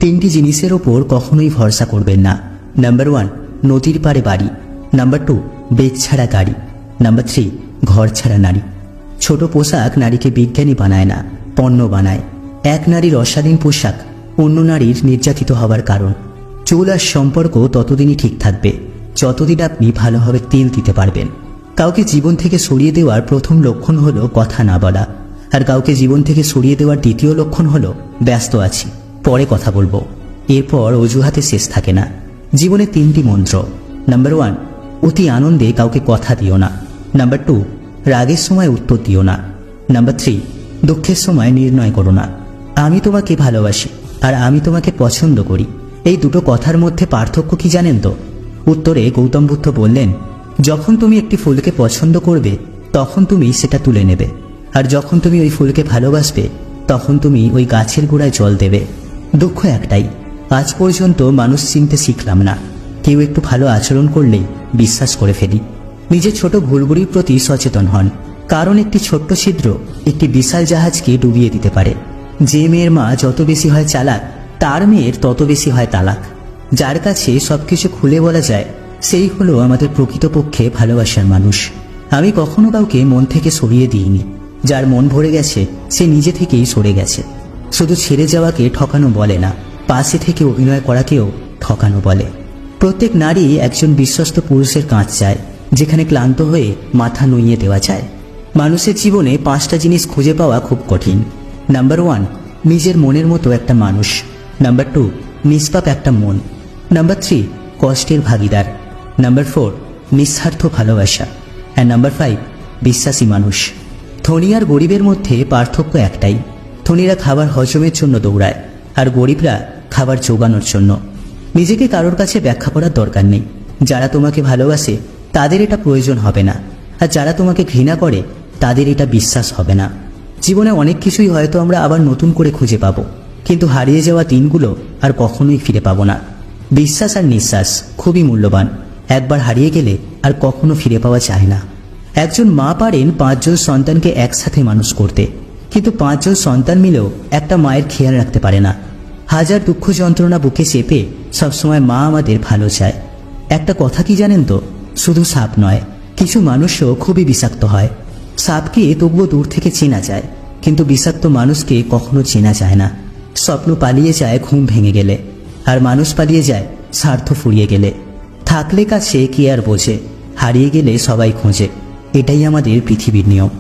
তিনটি জিনিসের ওপর কখনোই ভরসা করবেন না। নাম্বার 1, নদীর পাড়ে বাড়ি। নাম্বার 2, বেগ ছাড়া গাড়ি। নাম্বার 3, ঘর ছাড়া নারী। ছোট পোশাক নারীকে বিজ্ঞানী বানায় না, পণ্য বানায়। এক নারীর অশালীন পোশাক অন্য নারীর নির্যাতিত হওয়ার কারণ। চুল আর সম্পর্ক ততদিনই ঠিক থাকবে যতদিন আপনি ভালোভাবে তেল দিতে পারবেন। কাউকে জীবন থেকে সরিয়ে দেওয়ার প্রথম লক্ষণ হলো কথা না বলা, আর কাউকে জীবন থেকে সরিয়ে দেওয়ার দ্বিতীয় লক্ষণ হলো ব্যস্ত আছি, পরে কথা বলবো। এরপর অজুহাতে শেষ থাকে না। জীবনে 3টি মন্ত্র। নাম্বার 1, অতি আনন্দে কাউকে কথা দিও না। নাম্বার 2, রাগের সময় উত্তর দিও না। নাম্বার 3, দুঃখের সময় নির্ণয় করো না। আমি তোমাকে ভালোবাসি আর আমি তোমাকে পছন্দ করি, এই দুটো কথার মধ্যে পার্থক্য কি জানেন তো? উত্তরে গৌতম বুদ্ধ বললেন, যখন তুমি একটি ফুলকে পছন্দ করবে তখন তুমি সেটা তুলে নেবে, আর যখন তুমি ওই ফুলকে ভালোবাসবে তখন তুমি ওই গাছের গোড়ায় জল দেবে। দুঃখ একটাই, আজ পর্যন্ত মানুষ চিনতে শিখলাম না। কেউ একটু ভালো আচরণ করলেই বিশ্বাস করে ফেলি। নিজের ছোট ভুলগুলির প্রতি সচেতন হন, কারণ একটি ছোট্ট ছিদ্র একটি বিশাল জাহাজকে ডুবিয়ে দিতে পারে। যে মেয়ের মা যত বেশি হয় চালাক, তার মেয়ের তত বেশি হয় তালাক। যার কাছে সবকিছু খুলে বলা যায়, সেই হলো আমাদের প্রকৃতপক্ষে ভালোবাসার মানুষ। আমি কখনো কাউকে মন থেকে সরিয়ে দিইনি। যার মন ভরে গেছে সে নিজে থেকেই সরে গেছে। শুধু ছেড়ে যাওয়াকে ঠকানো বলে না, পাশে থেকে অভিনয় করাকেও ঠকানো বলে। প্রত্যেক নারী একজন বিশ্বস্ত পুরুষের কাঁধ চায়, যেখানে ক্লান্ত হয়ে মাথা নুইয়ে দেওয়া যায়। মানুষের জীবনে 5টা জিনিস খুঁজে পাওয়া খুব কঠিন। নাম্বার 1, নিজের মনের মতো একটা মানুষ। নাম্বার 2, নিষ্পাপ একটা মন। নাম্বার 3, কষ্টের ভাগিদার। নাম্বার 4, নিঃস্বার্থ ভালোবাসা। আর নাম্বার 5, বিশ্বাসী মানুষ। ধনী আর গরিবের মধ্যে পার্থক্য একটাই, ধনীরা খাবার হজমের জন্য দৌড়ায়, আর গরিবরা খাবার জোগানোর জন্য। নিজেকে কারোর কাছে ব্যাখ্যা করার দরকার নেই। যারা তোমাকে ভালোবাসে তাদের এটা প্রয়োজন হবে না, আর যারা তোমাকে ঘৃণা করে তাদের এটা বিশ্বাস হবে না। জীবনে অনেক কিছুই হয়তো আমরা আবার নতুন করে খুঁজে পাবো, কিন্তু হারিয়ে যাওয়া দিনগুলো আর কখনোই ফিরে পাবো না। বিশ্বাস আর নিঃশ্বাস খুবই মূল্যবান, একবার হারিয়ে গেলে আর কখনো ফিরে পাওয়া যায় না। একজন মা পারেন 5 জন সন্তানকে একসাথে মানুষ করতে, কিন্তু 5 জন সন্তান মিলেও একটা মায়ের খেয়াল রাখতে পারে না। হাজার দুঃখ যন্ত্রণা বুকে চেপে সবসময় মা আমাদের ভালো চায়। একটা কথা কি জানেন তো, শুধু সাপ নয়, কিছু মানুষও খুবই বিষাক্ত হয়। সাপকে তবুও দূর থেকে চেনা যায়, কিন্তু বিষাক্ত মানুষকে কখনো চেনা যায় না। স্বপ্ন পালিয়ে যায় ঘুম ভেঙে গেলে, আর মানুষ পালিয়ে যায় স্বার্থ ফুরিয়ে গেলে। থাকলে কাছে কে আর বোঝে, হারিয়ে গেলে সবাই খোঁজে। এটাই আমাদের পৃথিবীর নিয়ম।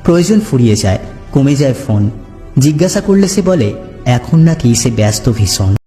প্রয়োজন ফুরিয়ে যায়, কমে যায় ফোন, জিজ্ঞাসা করলে সে বলে এখন নাকি সে ব্যস্ত ভীষণ।